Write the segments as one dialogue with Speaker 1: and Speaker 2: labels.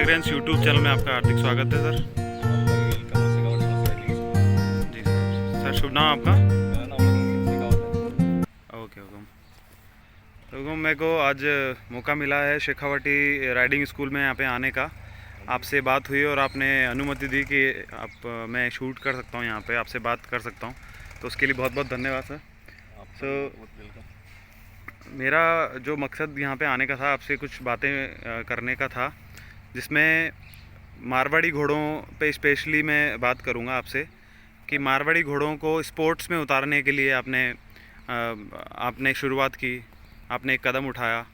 Speaker 1: Fragrance YouTube channel में आपका हार्दिक स्वागत है सर। जी सर। सर शुभ नाम आपका? Okay okay. तो मेरे को आज मौका मिला है शेखावटी राइडिंग स्कूल में यहाँ पे आने का। आपसे बात हुई और आपने अनुमति दी कि मैं शूट कर सकता हूँ, यहाँ पे आपसे बात कर सकता हूँ, तो उसके लिए बहुत बहुत धन्यवाद सर। मेरा जो मकसद यहाँ पे आने का था, आपसे कुछ बातें करने का था, जिसमें मारवाड़ी घोड़ों पे स्पेशली मैं बात करूँगा आपसे कि मारवाड़ी घोड़ों को स्पोर्ट्स में उतारने के लिए आपने शुरुआत की, आपने एक कदम उठाया,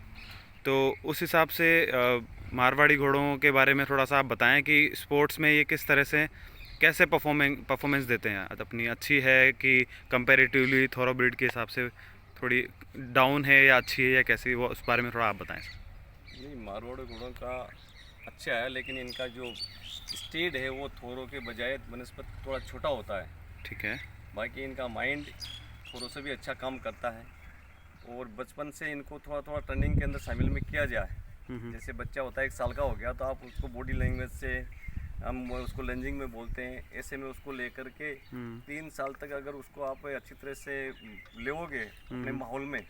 Speaker 1: तो उस हिसाब से मारवाड़ी घोड़ों के बारे में थोड़ा सा आप बताएं कि स्पोर्ट्स में ये किस तरह से कैसे परफॉर्मेंस देते हैं, अपनी अच्छी है कि कंपैरेटिवली थोरोब्रीड के हिसाब से थोड़ी डाउन है या अच्छी है या कैसी, वो उस बारे में थोड़ा आप बताएं।
Speaker 2: नहीं, मारवाड़ी घोड़ों का अच्छा है, लेकिन इनका जो स्टेड है वो थोरों के बजाय बनस्पत थोड़ा छोटा होता है।
Speaker 1: ठीक है।
Speaker 2: बाकी इनका माइंड थोरों से भी अच्छा काम करता है और बचपन से इनको थोड़ा थोड़ा ट्रेनिंग के अंदर शामिल में किया जाए। जैसे बच्चा होता है 1 साल का हो गया तो आप उसको बॉडी लैंग्वेज से, हम उसको लंजिंग में बोलते हैं, ऐसे में उसको लेकर के 3 साल तक अगर उसको आप अच्छी तरह से लेओगे अपने माहौल में,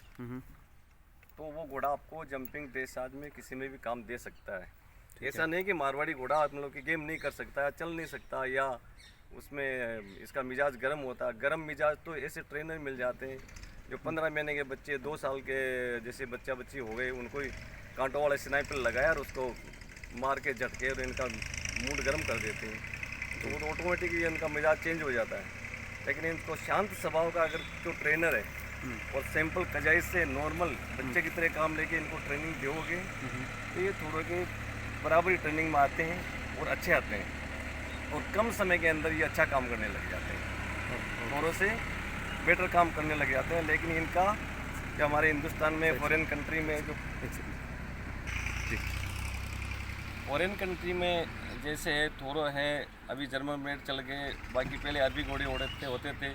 Speaker 2: तो वो घोड़ा आपको जंपिंग ड्रेसाज में किसी में भी काम दे सकता है। ऐसा नहीं कि मारवाड़ी घोड़ा मतलब कि गेम नहीं कर सकता, चल नहीं सकता, या उसमें इसका मिजाज गर्म होता है। गर्म मिजाज तो ऐसे ट्रेनर मिल जाते हैं जो 15 महीने के बच्चे, 2 साल के जैसे बच्चा बच्ची हो गए, उनको ही कांटों वाले स्नाइपर लगाया और उसको मार के झटके और इनका मूड गर्म कर देते हैं, तो वो ऑटोमेटिकली इनका मिजाज चेंज हो जाता है। लेकिन इनको शांत स्वभाव का अगर जो ट्रेनर है और सिंपल कजाई से नॉर्मल बच्चे की तरह काम लेके इनको ट्रेनिंग दोगे तो ये थोड़े के बराबरी ट्रेनिंग में आते हैं और अच्छे आते हैं और कम समय के अंदर ये अच्छा काम करने लग जाते हैं, थोड़ों से बेटर काम करने लग जाते हैं। लेकिन इनका जो हमारे हिंदुस्तान में फॉरेन कंट्री में जो फॉरेन कंट्री में जैसे थोरो है, अभी जर्मन ब्रीड चल गए, बाकी पहले अरबी घोड़े होते थे,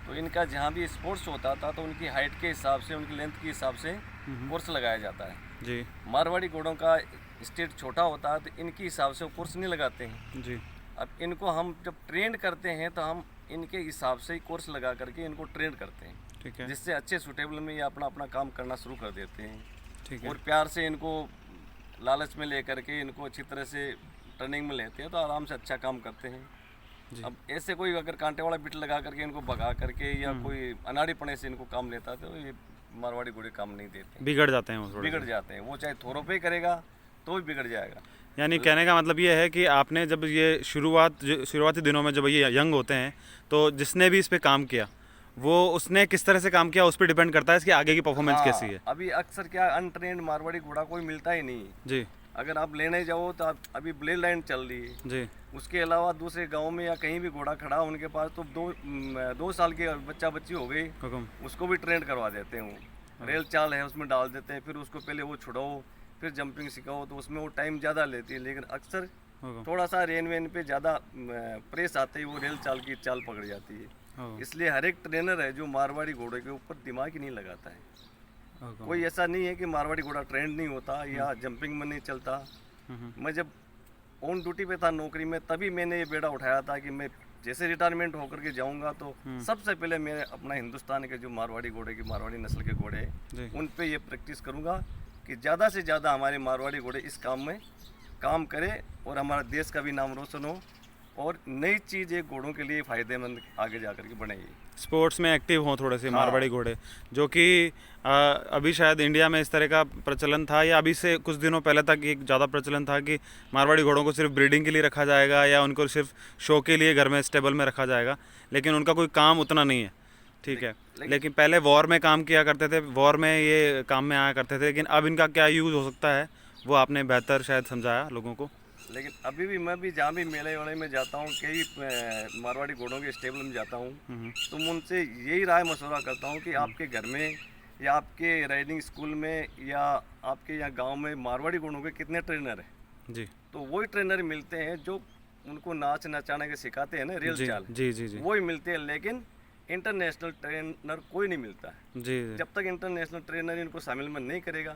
Speaker 2: तो इनका जहाँ भी स्पोर्ट्स होता था तो उनकी हाइट के हिसाब से, उनकी लेंथ के हिसाब से कोर्स लगाया जाता है जी। मारवाड़ी घोड़ों का स्टेट छोटा होता है तो इनके हिसाब से कोर्स नहीं लगाते हैं जी। अब इनको हम जब ट्रेन करते हैं तो हम इनके हिसाब से ही कोर्स लगा करके इनको ट्रेन करते हैं, ठीक है, जिससे अच्छे सूटेबल में ये अपना अपना काम करना शुरू कर देते हैं, ठीक है। और प्यार से इनको लालच में लेकर के इनको अच्छी तरह से ट्रेनिंग में लेते हैं तो आराम से अच्छा काम करते हैं जी। अब ऐसे कोई अगर कांटे वाला बिट लगा करके इनको भगा करके या कोई अनाड़ीपने से इनको काम लेता है तो ये मारवाड़ी घोड़े काम नहीं देते, बिगड़ जाते हैं, वो बिगड़ जाते हैं। वो चाहे थोरों पे करेगा तो भी बिगड़ जाएगा।
Speaker 1: यानी कहने का मतलब ये है कि आपने जब ये शुरुआती दिनों में जब ये यंग होते हैं तो जिसने भी इस पे काम किया वो उसने किस तरह से काम किया उस पर डिपेंड करता है इसकी आगे की परफॉर्मेंस कैसी है।
Speaker 2: अभी अक्सर क्या अनट्रेंड मारवाड़ी घोड़ा कोई मिलता ही नहीं जी। अगर आप लेने जाओ तो अभी ब्लेड लाइन चल रही है जी। उसके अलावा दूसरे गांव में या कहीं भी घोड़ा खड़ा उनके पास तो 2 साल के बच्चा बच्ची हो गई, उसको भी ट्रेंड करवा देते हैं। वो रेल चाल है उसमें डाल देते हैं, फिर उसको पहले वो छुड़ाओ, फिर जंपिंग सिखाओ, तो उसमें वो टाइम ज़्यादा लेती है। लेकिन अक्सर थोड़ा सा रेन वेन पे ज़्यादा प्रेस आते ही वो रेल चाल की चाल पकड़ जाती है। इसलिए हर एक ट्रेनर है जो मारवाड़ी घोड़े के ऊपर दिमाग ही नहीं लगाता है। कोई ऐसा नहीं है कि मारवाड़ी घोड़ा ट्रेंड नहीं होता या जंपिंग में नहीं चलता। मैं जब ऑन ड्यूटी पे था नौकरी में तभी मैंने ये बेड़ा उठाया था कि मैं जैसे रिटायरमेंट होकर के जाऊंगा तो सबसे पहले मैं अपना हिंदुस्तान के जो मारवाड़ी घोड़े की मारवाड़ी नस्ल के घोड़े हैं उन पे ये प्रैक्टिस करूंगा कि ज़्यादा से ज़्यादा हमारे मारवाड़ी घोड़े इस काम में काम करें और हमारा देश का भी नाम रोशन हो और नई चीज़ एक घोड़ों के लिए फ़ायदेमंद आगे जा कर के बनेगी।
Speaker 1: स्पोर्ट्स में एक्टिव हों थोड़े से मारवाड़ी घोड़े, जो कि अभी शायद इंडिया में इस तरह का प्रचलन था या अभी से कुछ दिनों पहले तक एक ज़्यादा प्रचलन था कि मारवाड़ी घोड़ों को सिर्फ ब्रीडिंग के लिए रखा जाएगा या उनको सिर्फ शो के लिए घर में स्टेबल में रखा जाएगा, लेकिन उनका कोई काम उतना नहीं है, ठीक है। लेकिन पहले वॉर में काम किया करते थे, वॉर में ये काम में आया करते थे, लेकिन अब इनका क्या यूज़ हो सकता है वो आपने बेहतर शायद समझाया लोगों को।
Speaker 2: लेकिन अभी भी मैं भी जहाँ भी मेले वेले में जाता हूँ, कई मारवाड़ी घोड़ों के स्टेबल में जाता हूँ, तो मैं उनसे यही राय मशवरा करता हूँ कि आपके घर में या आपके राइडिंग स्कूल में या आपके यहाँ गांव में मारवाड़ी घोड़ों के कितने ट्रेनर हैं जी। तो वही ट्रेनर मिलते हैं जो उनको नाच नचाने के सिखाते हैं ना, रेल चाल जी जी जी, वही मिलते हैं। लेकिन इंटरनेशनल ट्रेनर कोई नहीं मिलता है।
Speaker 1: जी जी।
Speaker 2: जब तक इंटरनेशनल ट्रेनर इनको शामिल में नहीं करेगा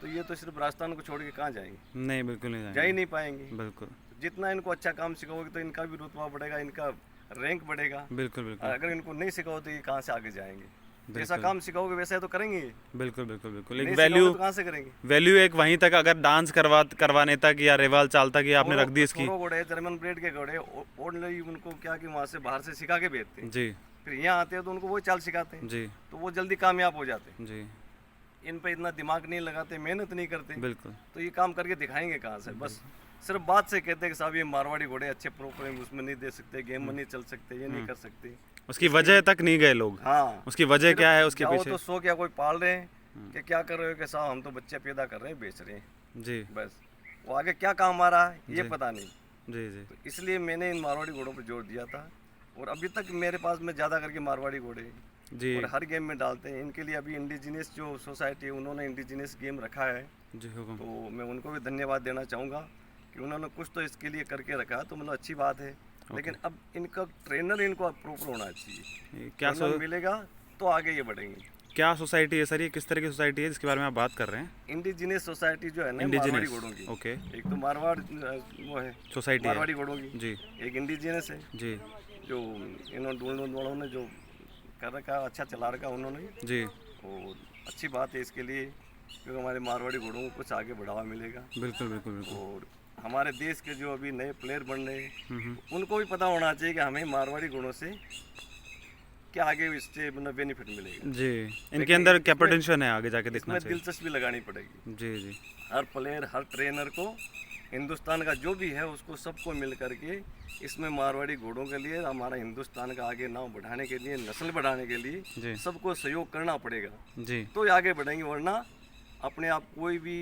Speaker 2: तो ये तो सिर्फ राजस्थान को छोड़ के कहाँ जाएंगे?
Speaker 1: नहीं, बिल्कुल नहीं
Speaker 2: जा ही
Speaker 1: जाएंगे।
Speaker 2: नहीं पाएंगे।
Speaker 1: बिल्कुल
Speaker 2: जितना इनको अच्छा काम सिखाओगे तो इनका भी रुतबा बढ़ेगा, इनका रैंक बढ़ेगा।
Speaker 1: बिल्कुल बिल्कुल
Speaker 2: अगर इनको नहीं सिखाओ तो ये कहाँ से आगे जाएंगे? जैसा
Speaker 1: बिल्कुल।
Speaker 2: काम सिखाओगे वैसा तो करेंगे ये।
Speaker 1: बिल्कुल बिल्कुल बिल्कुल एक
Speaker 2: नहीं सिखाओगे
Speaker 1: वैल्यू
Speaker 2: तो कहाँ से करेंगे?
Speaker 1: वैल्यू एक वहीं तक, अगर डांस करवाने तक या रिवाल चाल तक, या आपने रख दी इसकी।
Speaker 2: थोरो घोड़े, जर्मन ब्रीड के घोड़े ऑर्डिनरी उनको क्या कि वहाँ से बाहर से सिखा के भेजते हैं,
Speaker 1: जी
Speaker 2: फिर यहाँ आते हैं तो उनको वही चाल सिखाते हैं,
Speaker 1: जी
Speaker 2: तो वो जल्दी कामयाब हो जाते हैं।
Speaker 1: जी।
Speaker 2: इन पे इतना दिमाग नहीं लगाते, मेहनत नहीं करते,
Speaker 1: बिल्कुल
Speaker 2: तो ये काम करके दिखाएंगे कहाँ से? बस सिर्फ बात से कहते हैं कि साहब ये मारवाड़ी घोड़े अच्छे प्रोग्राम उसमें नहीं दे सकते, गेम में नहीं चल सकते, ये नहीं कर सकते।
Speaker 1: उसकी वजह तक नहीं गए लोग।
Speaker 2: हाँ,
Speaker 1: उसकी वजह क्या है उसके
Speaker 2: जाओ
Speaker 1: पीछे?
Speaker 2: तो सो क्या कोई पाल रहे हैं कि क्या कर रहे हो कि साहब हम तो बच्चे पैदा कर रहे हैं, बेच रहे हैं,
Speaker 1: जी
Speaker 2: बस। वो आगे क्या काम आ रहा है ये पता नहीं।
Speaker 1: जी जी
Speaker 2: तो इसलिए मैंने इन मारवाड़ी घोड़ों पर जोर दिया था, और अभी तक मेरे पास में ज़्यादा करके मारवाड़ी घोड़े हैं
Speaker 1: जी
Speaker 2: और हर गेम में डालते हैं। इनके लिए अभी इंडिजिनियस जो सोसाइटी है उन्होंने इंडिजिनियस गेम रखा है,
Speaker 1: जी हुकुम।
Speaker 2: तो मैं उनको भी धन्यवाद देना चाहूँगा कि उन्होंने कुछ तो इसके लिए करके रखा, तो मतलब अच्छी बात है। लेकिन अब इनका ट्रेनर इनको प्रॉपर होना चाहिए।
Speaker 1: क्या
Speaker 2: ट्रेनर मिलेगा तो आगे ये बढ़ेंगे।
Speaker 1: क्या सोसाइटी है सर, ये किस तरह की सोसाइटी है जिसके बारे में आप बात कर रहे हैं?
Speaker 2: इंडिजिनियस सोसाइटी जो है ना मारवाड़ी
Speaker 1: इंडिजिनस,
Speaker 2: घोड़ों की,
Speaker 1: ओके।
Speaker 2: एक तो मारवाड़ वो है
Speaker 1: सोसाइटी है
Speaker 2: मारवाड़ी घोड़ों की,
Speaker 1: जी
Speaker 2: एक इंडिजिनस है
Speaker 1: जी
Speaker 2: जो इन्होंने ने जो कर रखा, अच्छा चला रखा उन्होंने,
Speaker 1: जी।
Speaker 2: और अच्छी बात है इसके लिए, क्योंकि हमारे मारवाड़ी घोड़ों को कुछ आगे बढ़ावा मिलेगा।
Speaker 1: बिल्कुल बिल्कुल बिल्कुल।
Speaker 2: और हमारे देश के जो अभी नए प्लेयर बन रहे हैं उनको भी पता होना चाहिए कि हमें मारवाड़ी घोड़ों से क्या आगे इससे मतलब बेनिफिट मिलेगा।
Speaker 1: जी, इनके अंदर क्या पोटेंशियल है आगे जाके देखना
Speaker 2: इसमें
Speaker 1: चाहिए।
Speaker 2: दिलचस्पी लगानी पड़ेगी।
Speaker 1: जी जी
Speaker 2: हर प्लेयर, हर ट्रेनर को, हिंदुस्तान का जो भी है उसको सबको मिल करके इसमें मारवाड़ी घोड़ों के लिए, हमारा हिंदुस्तान का आगे नाम बढ़ाने के लिए, नस्ल बढ़ाने के
Speaker 1: जी।
Speaker 2: लिए सबको सहयोग करना पड़ेगा,
Speaker 1: जी
Speaker 2: तो ये आगे बढ़ेंगे। वरना अपने आप कोई भी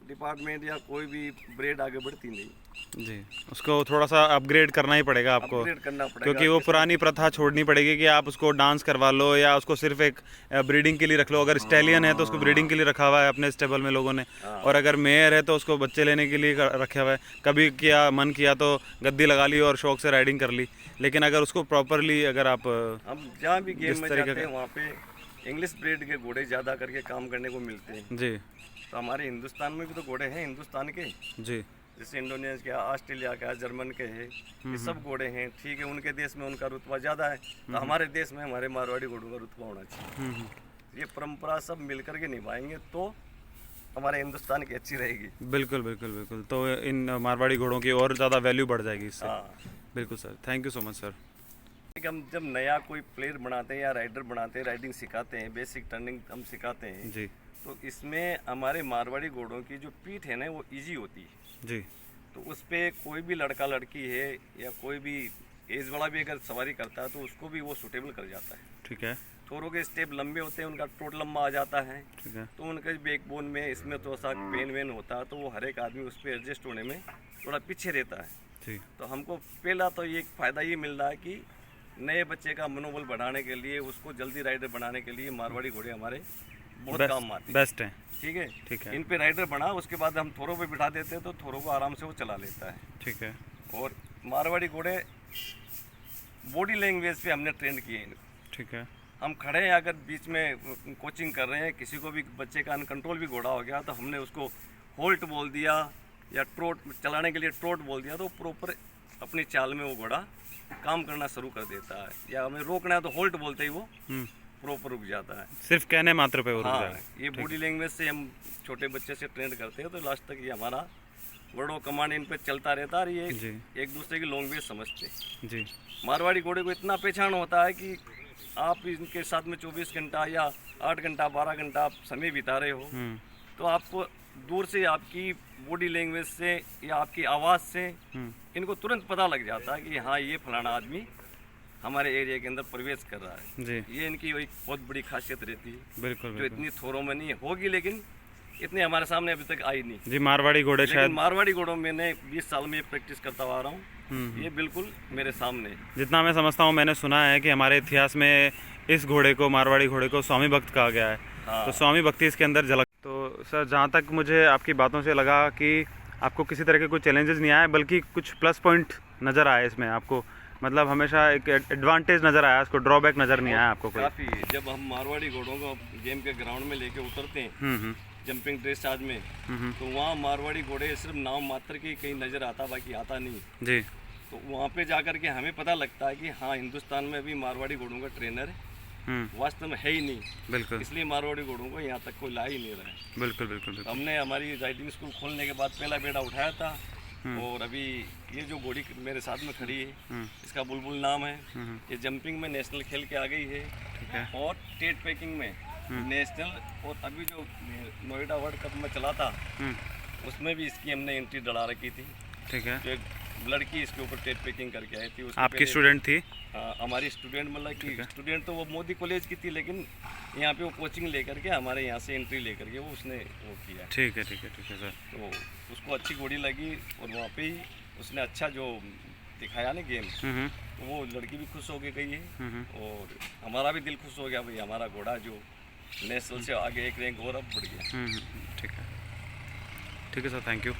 Speaker 2: डिपार्टमेंट या कोई भी ब्रेड आगे बढ़ती नहीं।
Speaker 1: जी, उसको थोड़ा सा अपग्रेड करना ही पड़ेगा आपको,
Speaker 2: अपग्रेड करना पड़ेगा,
Speaker 1: क्योंकि वो पुरानी प्रथा छोड़नी पड़ेगी कि आप उसको डांस करवा लो या उसको सिर्फ एक ब्रीडिंग के लिए रख लो। अगर स्टैलियन है तो उसको ब्रीडिंग के लिए रखा हुआ है अपने स्टेबल में लोगों ने, और अगर मेयर है तो उसको बच्चे लेने के लिए रखा हुआ है। कभी किया मन किया तो गद्दी लगा ली और शौक से राइडिंग कर ली, लेकिन अगर उसको प्रॉपरली अगर आप
Speaker 2: हम जहाँ भी गेम में
Speaker 1: तरीके
Speaker 2: जाते हैं वहाँ पे इंग्लिश ब्रीड के घोड़े ज़्यादा करके काम करने को मिलते हैं।
Speaker 1: जी
Speaker 2: तो हमारे हिंदुस्तान में भी तो घोड़े हैं हिंदुस्तान के,
Speaker 1: जी
Speaker 2: जैसे इंडोनेशिया के, ऑस्ट्रेलिया का, जर्मन के हैं, ये सब घोड़े हैं, ठीक है। उनके देश में उनका रुतबा ज़्यादा है, तो हमारे देश में हमारे मारवाड़ी घोड़ों का रुतबा होना चाहिए। ये परंपरा सब मिल करके निभाएंगे तो हमारे हिंदुस्तान की अच्छी रहेगी।
Speaker 1: बिल्कुल बिल्कुल बिल्कुल। तो इन मारवाड़ी घोड़ों की और ज़्यादा वैल्यू बढ़ जाएगी इससे।
Speaker 2: हाँ,
Speaker 1: बिल्कुल sir, thank you so much sir.
Speaker 2: हम जब नया कोई प्लेयर बनाते हैं या राइडर बनाते हैं, राइडिंग सिखाते हैं, बेसिक टर्निंग हम सिखाते हैं,
Speaker 1: जी
Speaker 2: तो इसमें हमारे मारवाड़ी घोड़ों की जो पीठ है ना वो इजी होती है।
Speaker 1: जी
Speaker 2: तो उस पर कोई भी लड़का लड़की है या कोई भी एज वाला भी अगर सवारी करता है तो उसको भी वो सूटेबल कर जाता है।
Speaker 1: ठीक है
Speaker 2: थोरों के स्टेप लंबे होते हैं, उनका ट्रोट लंबा आ जाता है,
Speaker 1: ठीक है
Speaker 2: तो उनके बैकबोन में इसमें थोड़ा सा पेन वेन होता है, तो वो हर एक आदमी उस पर एडजस्ट होने में थोड़ा पीछे रहता है।
Speaker 1: जी
Speaker 2: तो हमको पहला तो ये फ़ायदा ये मिल रहा है कि नए बच्चे का मनोबल बढ़ाने के लिए, उसको जल्दी राइडर बनाने के लिए मारवाड़ी घोड़े हमारे बहुत काम आते हैं।
Speaker 1: बेस्ट है।
Speaker 2: ठीक है,
Speaker 1: ठीक है
Speaker 2: इन पे राइडर बना, उसके बाद हम थोरों पे बिठा देते हैं तो थोरों को आराम से वो चला लेता है।
Speaker 1: ठीक है
Speaker 2: और मारवाड़ी घोड़े बॉडी लैंग्वेज पे हमने ट्रेंड किए इनको।
Speaker 1: ठीक है
Speaker 2: हम खड़े हैं, अगर बीच में कोचिंग कर रहे हैं, किसी को भी बच्चे का अनकंट्रोल भी घोड़ा हो गया तो हमने उसको होल्ट बोल दिया या ट्रोट चलाने के लिए ट्रोट बोल दिया, तो प्रॉपर अपनी चाल में वो घोड़ा काम करना शुरू कर देता है। या हमें रोकना है तो होल्ट बोलते ही वो प्रॉपर रुक जाता है।
Speaker 1: सिर्फ कहने मात्र पे वो रुक
Speaker 2: हाँ,
Speaker 1: जाएगा।
Speaker 2: ये बॉडी लैंग्वेज से हम छोटे बच्चे से ट्रेंड करते हैं, तो लास्ट तक ये हमारा वर्ड ऑफ कमांड इन पे चलता रहता है और ये
Speaker 1: जी
Speaker 2: एक दूसरे की लैंग्वेज समझते हैं।
Speaker 1: जी
Speaker 2: मारवाड़ी घोड़े को इतना पहचान होता है कि आप इनके साथ में 24 घंटा या 8 घंटा 12 घंटा आप समय बिता रहे हो, तो आपको दूर से आपकी बॉडी लैंग्वेज से या आपकी आवाज़ से इनको तुरंत पता लग जाता है कि हाँ ये फलाना आदमी हमारे एरिया के अंदर प्रवेश कर रहा है।
Speaker 1: जी
Speaker 2: ये इनकी एक बहुत बड़ी खासियत रहती है,
Speaker 1: बिल्कुल
Speaker 2: जो
Speaker 1: बिल्कुल।
Speaker 2: इतनी थोरों में नहीं होगी, लेकिन इतनी हमारे सामने अभी तक आई नहीं।
Speaker 1: जी मारवाड़ी घोड़े
Speaker 2: लेकिन
Speaker 1: शायद
Speaker 2: मारवाड़ी घोड़ों मैंने 20 साल में प्रैक्टिस करता आ रहा हूँ, ये बिल्कुल मेरे सामने है।
Speaker 1: जितना मैं समझता हूँ, मैंने सुना है कि हमारे इतिहास में इस घोड़े को, मारवाड़ी घोड़े को स्वामी भक्त कहा गया है।
Speaker 2: हाँ।
Speaker 1: तो स्वामी भक्ति इसके अंदर झलक। तो सर जहाँ तक मुझे आपकी बातों से लगा कि आपको किसी तरह के कोई चैलेंजेस नहीं आए, बल्कि कुछ प्लस पॉइंट नज़र आए इसमें आपको, मतलब हमेशा एक एडवांटेज नज़र आया उसको, ड्रॉबैक नज़र नहीं आया आपको कोई?
Speaker 2: काफ़ी, जब हम मारवाड़ी घोड़ों को गेम के ग्राउंड में लेके उतरते हैं जंपिंग ड्रेस चार्ज में, तो वहाँ मारवाड़ी घोड़े सिर्फ नाम मात्र के कहीं नज़र आता, बाकी आता नहीं
Speaker 1: जी।
Speaker 2: तो वहाँ पे जाकर के हमें पता लगता है कि हाँ, हिंदुस्तान में भी मारवाड़ी घोड़ों का ट्रेनर वास्तव में है ही नहीं।
Speaker 1: बिल्कुल
Speaker 2: इसलिए मारवाड़ी घोड़ों को यहाँ तक कोई ला ही नहीं रहा है।
Speaker 1: बिल्कुल बिल्कुल बिल्कुल।
Speaker 2: हमने हमारी राइडिंग स्कूल खोलने के बाद पहला बेड़ा उठाया था, और अभी ये जो घोड़ी मेरे साथ में खड़ी है इसका बुलबुल नाम है। ये जंपिंग में नेशनल खेल के आ गई है, और टेट पैकिंग में नेशनल, और अभी जो नोएडा वर्ल्ड कप में चला था उसमें भी इसकी हमने एंट्री डला रखी थी।
Speaker 1: ठीक है।
Speaker 2: जो एक लड़की इसके ऊपर टेट पैकिंग करके आई थी,
Speaker 1: आपकी स्टूडेंट थी?
Speaker 2: हाँ, हमारी स्टूडेंट, मतलब कि स्टूडेंट तो वो मोदी कॉलेज की थी, लेकिन यहाँ पे वो कोचिंग लेकर के हमारे यहाँ से एंट्री लेकर के वो उसने वो किया।
Speaker 1: ठीक है ठीक है ठीक है सर।
Speaker 2: तो उसको अच्छी घोड़ी लगी, और वहाँ पे ही उसने अच्छा जो दिखाया ना गेम, तो वो लड़की भी खुश हो के गई है, और हमारा भी दिल खुश हो गया, भाई हमारा घोड़ा जो नेशनल से आगे एक रैंक और अब बढ़ गया।
Speaker 1: ठीक है सर, थैंक यू।